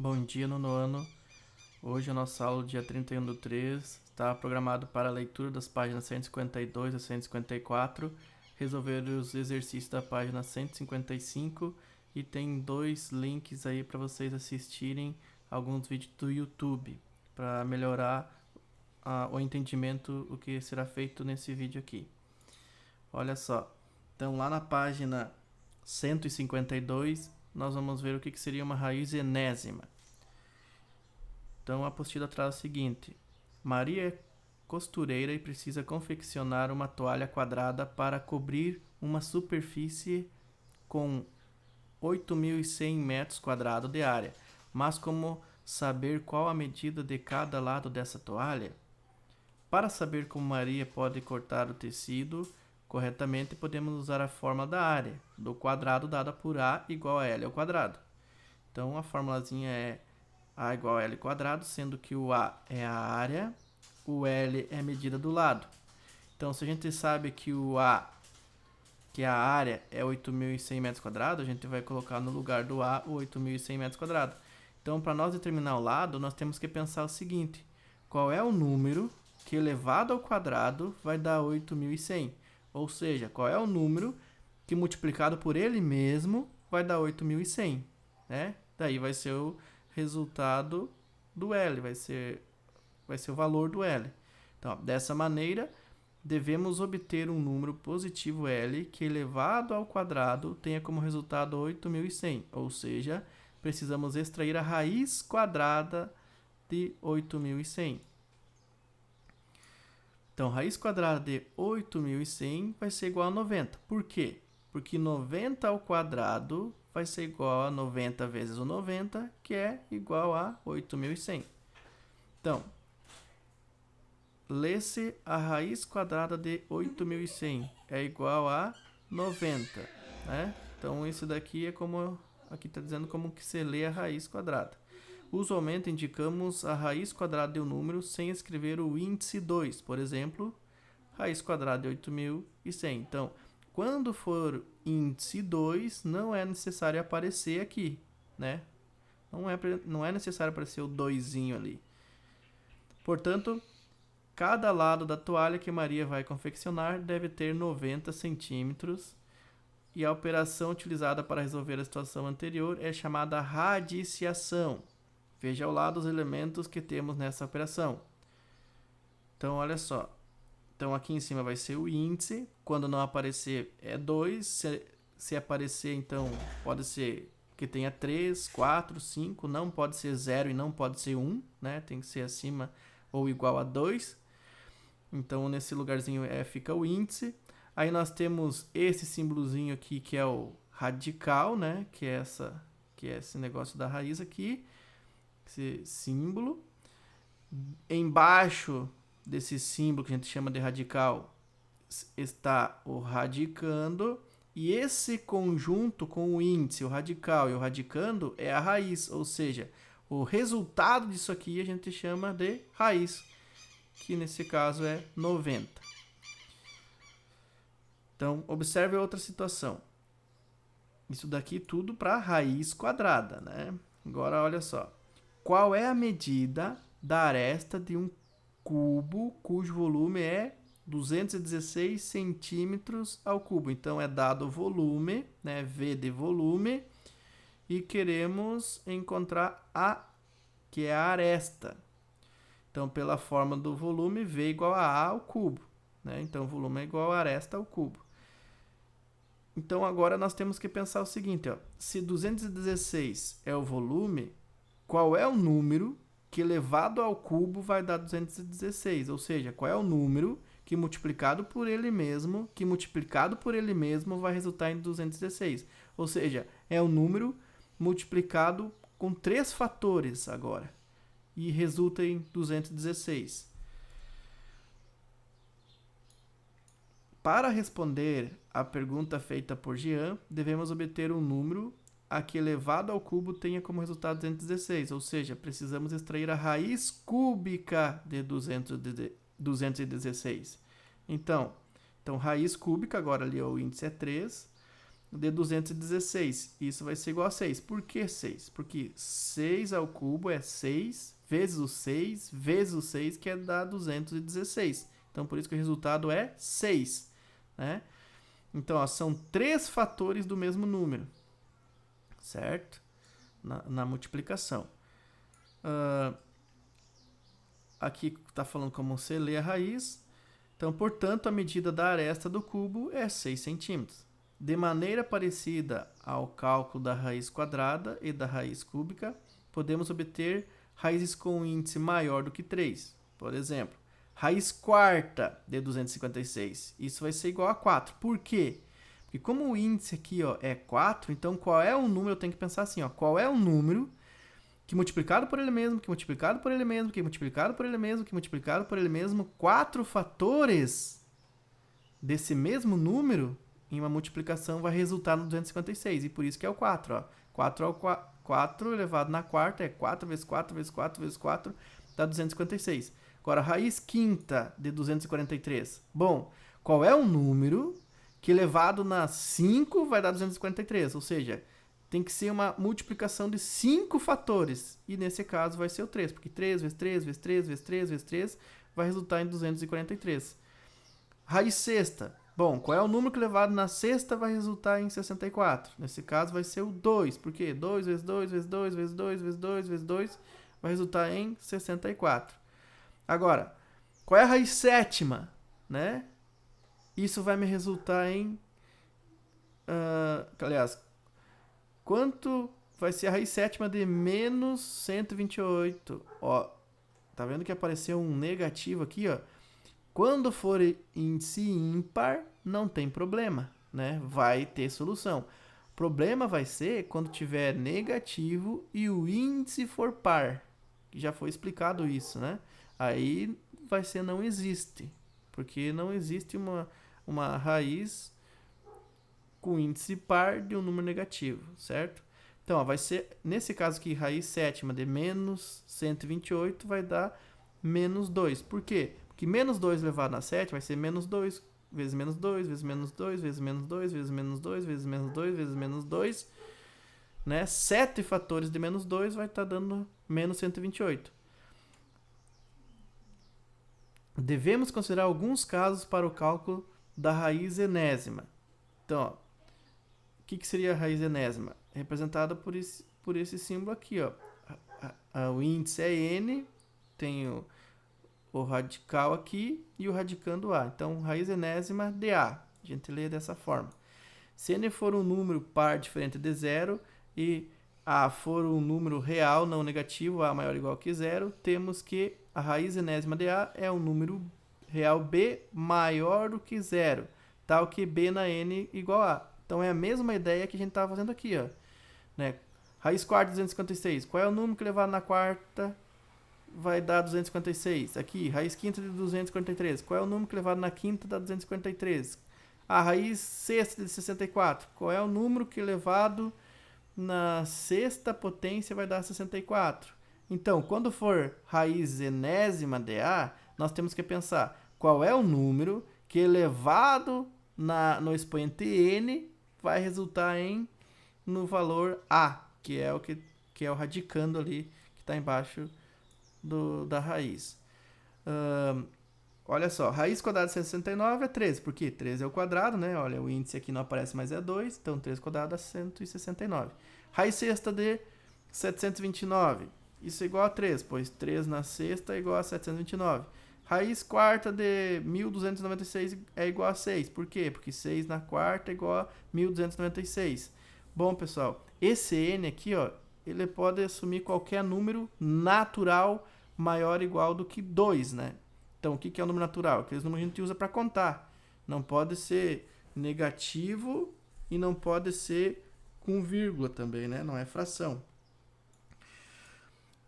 Bom dia, nono ano. Hoje a nossa aula, dia 31/3, está programado para a leitura das páginas 152 a 154, resolver os exercícios da página 155 e tem dois links aí para vocês assistirem alguns vídeos do YouTube para melhorar o entendimento o que será feito nesse vídeo aqui. Olha só, então lá na página 152 nós vamos ver o que seria uma raiz enésima. Então a apostila traz o seguinte: Maria é costureira e precisa confeccionar uma toalha quadrada para cobrir uma superfície com 8.100 metros quadrados de área. Mas como saber qual a medida de cada lado dessa toalha? Para saber como Maria pode cortar o tecido corretamente, podemos usar a fórmula da área do quadrado dada por A igual a L ao quadrado. Então a formulazinha é A igual a L quadrado, sendo que o A é a área, o L é a medida do lado. Então, se a gente sabe que o A, que é a área, é 8.100 metros quadrados, a gente vai colocar no lugar do A o 8.100 metros quadrados. Então, para nós determinar o lado, nós temos que pensar o seguinte: qual é o número que elevado ao quadrado vai dar 8.100? Ou seja, qual é o número que multiplicado por ele mesmo vai dar 8.100, né? Daí vai ser o resultado do L, vai ser o valor do L. Então, dessa maneira, devemos obter um número positivo L que elevado ao quadrado tenha como resultado 8.100, ou seja, precisamos extrair a raiz quadrada de 8.100. Então, raiz quadrada de 8.100 vai ser igual a 90. Por quê? Porque 90 ao quadrado vai ser igual a 90 vezes o 90, que é igual a 8.100. Então, lê-se a raiz quadrada de 8.100 é igual a 90, né? Então, isso daqui é como, aqui está dizendo como que se lê a raiz quadrada. Usualmente indicamos a raiz quadrada de um número sem escrever o índice 2. Por exemplo, raiz quadrada de 8.100. Então, quando for índice 2, não é necessário aparecer aqui, né? Não é necessário aparecer o 2 ali. Portanto, cada lado da toalha que Maria vai confeccionar deve ter 90 centímetros. E a operação utilizada para resolver a situação anterior é chamada radiciação. Veja ao lado os elementos que temos nessa operação. Então, olha só. Então, aqui em cima vai ser o índice. Quando não aparecer, é 2. Se aparecer, então, pode ser que tenha 3, 4, 5. Não pode ser 0 e não pode ser 1, né? Tem que ser acima ou igual a 2. Então, nesse lugarzinho fica o índice. Aí nós temos esse símbolozinho aqui, que é o radical, né? Que é esse negócio da raiz aqui. Esse símbolo. Embaixo desse símbolo que a gente chama de radical está o radicando, e esse conjunto com o índice, o radical e o radicando é a raiz, ou seja, o resultado disso aqui a gente chama de raiz, que nesse caso é 90. Então, observe outra situação. Isso daqui tudo para raiz quadrada, né? Agora, olha só. Qual é a medida da aresta de um cubo cujo volume é 216 centímetros ao cubo? Então, é dado o volume, né? V de volume, e queremos encontrar A, que é a aresta. Então, pela forma do volume, V igual a A ao cubo, né? Então, o volume é igual a aresta ao cubo. Então, agora nós temos que pensar o seguinte, ó. Se 216 é o volume, qual é o número que elevado ao cubo vai dar 216? Ou seja, qual é o número que multiplicado por ele mesmo, vai resultar em 216? Ou seja, é o número multiplicado com 3 fatores agora e resulta em 216. Para responder à pergunta feita por Jean, devemos obter um número a que elevado ao cubo tenha como resultado 216, ou seja, precisamos extrair a raiz cúbica de 216. Então, raiz cúbica, agora ali o índice é 3, de 216. Isso vai ser igual a 6. Por que 6? Porque 6 ao cubo é 6 vezes o 6 vezes o 6, que é dar 216. Então, por isso que o resultado é 6. Né? Então, ó, são 3 fatores do mesmo número. Certo? Na multiplicação. Aqui está falando como você lê a raiz. Então, portanto, a medida da aresta do cubo é 6 centímetros. De maneira parecida ao cálculo da raiz quadrada e da raiz cúbica, podemos obter raízes com índice maior do que 3. Por exemplo, raiz quarta de 256. Isso vai ser igual a 4. Por quê? Porque como o índice aqui, ó, é 4, então qual é o número? Eu tenho que pensar assim, ó, qual é o número que multiplicado por ele mesmo, que multiplicado por ele mesmo, que multiplicado por ele mesmo, que multiplicado por ele mesmo, 4 fatores desse mesmo número em uma multiplicação vai resultar no 256. E por isso que é o 4. Ó. 4 elevado na quarta é 4 vezes 4 vezes 4 vezes 4, dá 256. Agora, raiz quinta de 243. Bom, qual é o número que elevado na 5 vai dar 243? Ou seja, tem que ser uma multiplicação de 5 fatores. E nesse caso vai ser o 3, porque 3 vezes 3 vezes 3 vezes 3 vezes 3 vai resultar em 243. Raiz sexta. Bom, qual é o número que elevado na sexta vai resultar em 64? Nesse caso vai ser o 2. Por quê? 2 vezes 2 vezes 2 vezes 2 vezes 2 vezes 2 vai resultar em 64. Agora, qual é a raiz sétima? Né? Isso vai me resultar em... aliás, quanto vai ser a raiz sétima de menos 128? Ó, tá vendo que apareceu um negativo aqui, ó? Quando for índice ímpar, não tem problema, né? Vai ter solução. O problema vai ser quando tiver negativo e o índice for par. Já foi explicado isso, né? Aí vai ser não existe, porque não existe uma raiz com índice par de um número negativo, certo? Então, ó, vai ser, nesse caso aqui, raiz sétima de menos 128 vai dar menos 2. Por quê? Porque menos 2 elevado a 7 vai ser menos 2 vezes menos 2, vezes menos 2, vezes menos 2, vezes menos 2, vezes menos 2, vezes menos 2. Né? 7 fatores de menos 2 vai estar dando menos 128. Devemos considerar alguns casos para o cálculo da raiz enésima. Então, ó, o que seria a raiz enésima? Representada por esse símbolo aqui. Ó. O índice é n, tem o radical aqui e o radicando a. Então, raiz enésima de a. A gente lê dessa forma. Se n for um número par diferente de zero e a for um número real não negativo, a maior ou igual que zero, temos que a raiz enésima de a é um número real b maior do que zero, tal que b na n igual a. Então, é a mesma ideia que a gente estava fazendo aqui. Ó. Né? Raiz quarta de 256. Qual é o número que elevado na quarta vai dar 256? Aqui, raiz quinta de 243. Qual é o número que elevado na quinta dá 243? A raiz sexta de 64. Qual é o número que elevado na sexta potência vai dar 64? Então, quando for raiz enésima de a, nós temos que pensar qual é o número que elevado no expoente n vai resultar no valor a, que é o radicando ali, que está embaixo da raiz. Olha só, raiz quadrada de 69 é 13, porque 13 é o quadrado, né? Olha, o índice aqui não aparece, mas é 2, então 13 quadrado dá 169. Raiz sexta de 729, isso é igual a 3, pois 3 na sexta é igual a 729. Raiz quarta de 1296 é igual a 6, por quê? Porque 6 na quarta é igual a 1296. Bom, pessoal, esse n aqui, ó, ele pode assumir qualquer número natural maior ou igual do que 2, né? Então, o que é o número natural? Aqueles números que a gente usa para contar. Não pode ser negativo e não pode ser com vírgula também, né? Não é fração.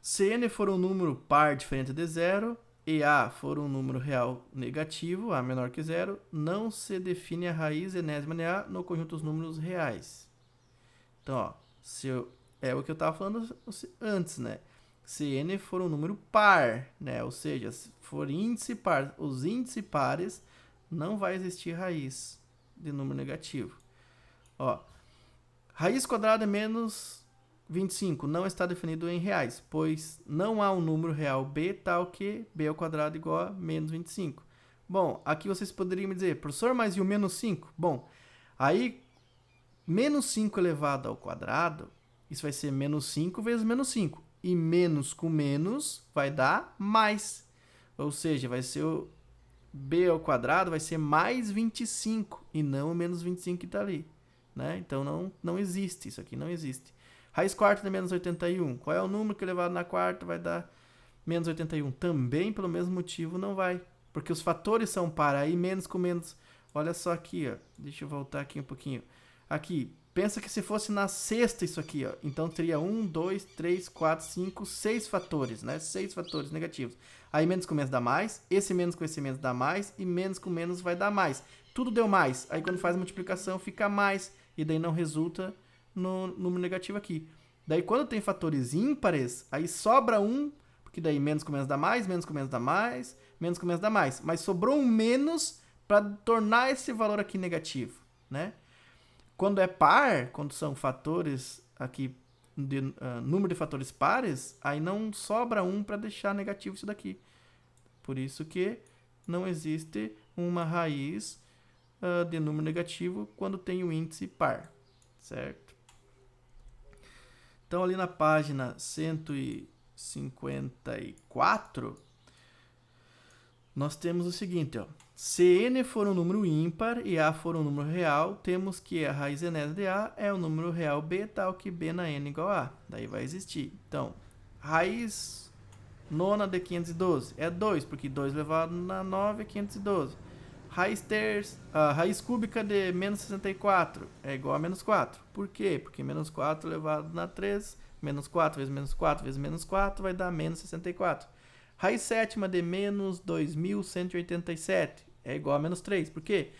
Se n for um número par diferente de zero e a for um número real negativo, a menor que zero, não se define a raiz enésima de a no conjunto dos números reais. Então, ó, é o que eu estava falando antes, né? Se n for um número par, né? Ou seja, se for índice par, os índices pares, não vai existir raiz de número negativo. Ó, Raiz quadrada é menos 25 não está definido em reais, pois não há um número real b tal que b ao quadrado igual a menos 25. Bom, aqui vocês poderiam me dizer, professor, mas e o menos 5? Bom, aí menos 5 elevado ao quadrado, isso vai ser menos 5 vezes menos 5. E menos com menos vai dar mais. Ou seja, vai ser o b ao quadrado vai ser mais 25 e não o menos 25 que está ali. Né? Então não existe, isso aqui não existe. Raiz quarta de menos 81. Qual é o número que elevado na quarta vai dar menos 81? Também pelo mesmo motivo não vai. Porque os fatores são par. Aí menos com menos. Olha só aqui, ó. Deixa eu voltar aqui um pouquinho. Aqui, pensa que se fosse na sexta isso aqui, ó. Então teria 1, 2, 3, 4, 5, 6 fatores, né? 6 fatores negativos. Aí menos com menos dá mais. Esse menos com esse menos dá mais. E menos com menos vai dar mais. Tudo deu mais. Aí quando faz multiplicação fica mais. E daí não resulta no número negativo aqui. Daí quando tem fatores ímpares, aí sobra um, porque daí menos com menos dá mais, menos com menos dá mais, menos com menos dá mais. Mas sobrou um menos para tornar esse valor aqui negativo, né? Quando é par, quando são fatores aqui, número de fatores pares, aí não sobra um para deixar negativo isso daqui. Por isso que não existe uma raiz de número negativo quando tem o índice par, certo? Então, ali na página 154, nós temos o seguinte, ó. Se n for um número ímpar e a for um número real, temos que a raiz enésima de a é o número real b, tal que b na n igual a. Daí vai existir. Então, raiz nona de 512 é 2, porque 2 elevado na 9 é 512. Raiz cúbica de menos 64 é igual a menos 4. Por quê? Porque menos 4 elevado na 3, menos 4 vezes menos 4 vezes menos 4 vai dar menos 64. Raiz sétima de menos 2187 é igual a menos 3. Por quê?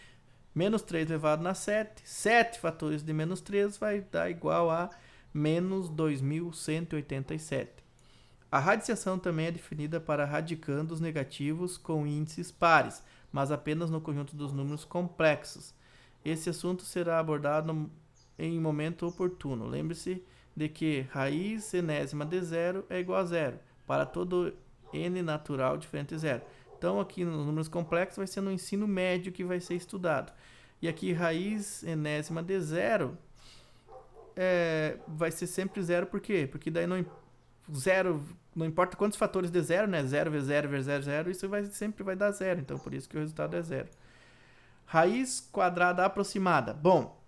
Menos 3 elevado na 7, 7 fatores de menos 3 vai dar igual a menos 2187. A radiciação também é definida para radicandos negativos com índices pares, mas apenas no conjunto dos números complexos. Esse assunto será abordado em momento oportuno. Lembre-se de que raiz enésima de zero é igual a zero, para todo n natural diferente de zero. Então, aqui nos números complexos vai ser no ensino médio que vai ser estudado. E aqui, raiz enésima de zero vai ser sempre zero, por quê? Porque daí não importa quantos fatores de zero, né? 0 vezes 0 vezes 0, 0, isso sempre vai dar zero. Então, por isso que o resultado é zero. Raiz quadrada aproximada. Bom,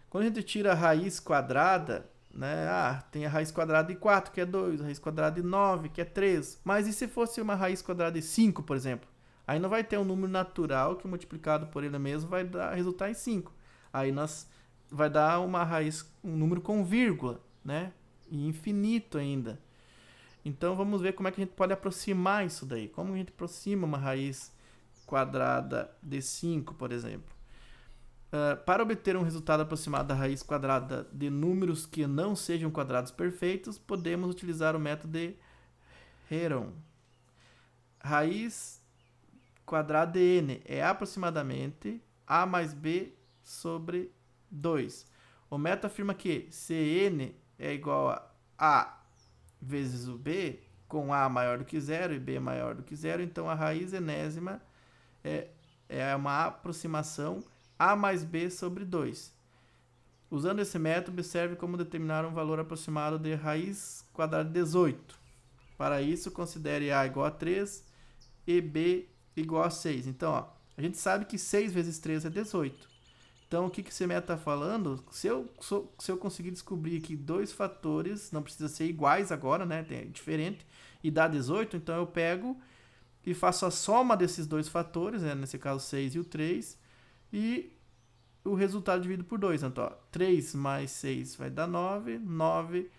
quando a gente tira a raiz quadrada, né? Tem a raiz quadrada de 4, que é 2, a raiz quadrada de 9, que é 3. Mas e se fosse uma raiz quadrada de 5, por exemplo? Aí não vai ter um número natural que multiplicado por ele mesmo vai resultar em 5. Aí vai dar um número com vírgula, né? E infinito ainda. Então vamos ver como é que a gente pode aproximar isso daí. Como a gente aproxima uma raiz quadrada de 5, por exemplo. Para obter um resultado aproximado da raiz quadrada de números que não sejam quadrados perfeitos, podemos utilizar o método de Heron. Raiz quadrada de n é aproximadamente a mais b sobre 2. O método afirma que se n é igual a vezes o b, com a maior do que zero e b maior do que zero, então a raiz enésima é uma aproximação a mais b sobre 2. Usando esse método, observe como determinar um valor aproximado de raiz quadrada de 18. Para isso, considere a igual a 3 e b igual a 6. Então, ó, a gente sabe que 6 vezes 3 é 18. Então, o que esse método está falando? Se eu conseguir descobrir que dois fatores, não precisa ser iguais agora, né? É diferente, e dá 18, então eu pego e faço a soma desses dois fatores, né? Nesse caso 6 e o 3, e o resultado dividido por 2. Então, ó, 3 mais 6 vai dar 9, 9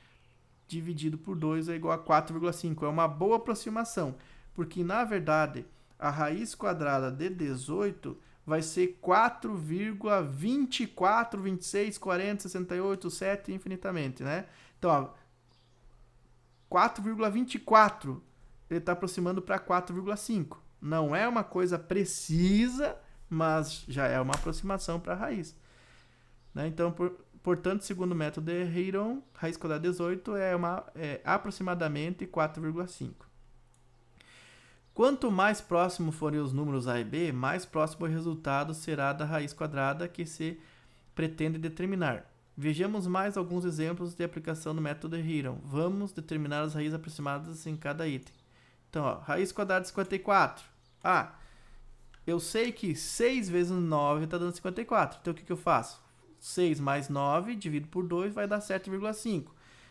dividido por 2 é igual a 4,5. É uma boa aproximação, porque, na verdade, a raiz quadrada de 18 vai ser 4,24, 26, 40, 68, 7, infinitamente, né? Então, 4,24, ele está aproximando para 4,5. Não é uma coisa precisa, mas já é uma aproximação para a raiz. Né? Então, Portanto, segundo o método de Heron, raiz quadrada de 18 é aproximadamente 4,5. Quanto mais próximo forem os números a e b, mais próximo o resultado será da raiz quadrada que se pretende determinar. Vejamos mais alguns exemplos de aplicação do método de Heron. Vamos determinar as raízes aproximadas em cada item. Então, ó, raiz quadrada de 54. Eu sei que 6 vezes 9 está dando 54. Então, o que eu faço? 6 mais 9, divido por 2, vai dar 7,5.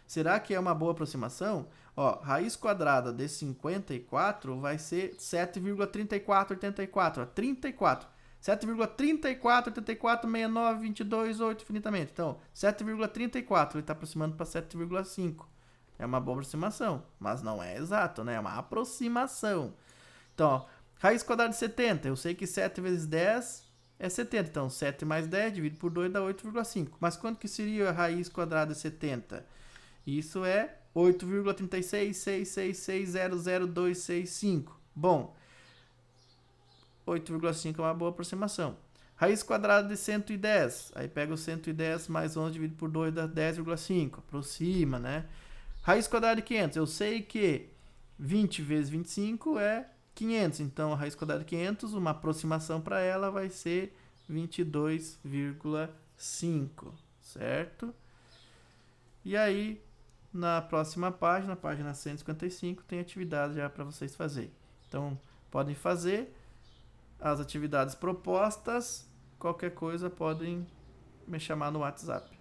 Será que é uma boa aproximação? Ó, raiz quadrada de 54 vai ser 7,3484. 34. 7,3484, 69, 22, 8, infinitamente. Então, 7,34, ele está aproximando para 7,5. É uma boa aproximação, mas não é exato, né? É uma aproximação. Então, ó, raiz quadrada de 70. Eu sei que 7 vezes 10 é 70. Então, 7 mais 10 dividido por 2 dá 8,5. Mas quanto que seria a raiz quadrada de 70? Isso é 8,36666000265. Bom, 8,5 é uma boa aproximação. Raiz quadrada de 110. Aí pega o 110 mais 11 dividido por 2 dá 10,5. Aproxima, né? Raiz quadrada de 500. Eu sei que 20 vezes 25 é 500. Então, a raiz quadrada de 500, uma aproximação para ela vai ser 22,5. Certo? E aí, na próxima página, página 155, tem atividade já para vocês fazerem. Então, podem fazer as atividades propostas. Qualquer coisa, podem me chamar no WhatsApp.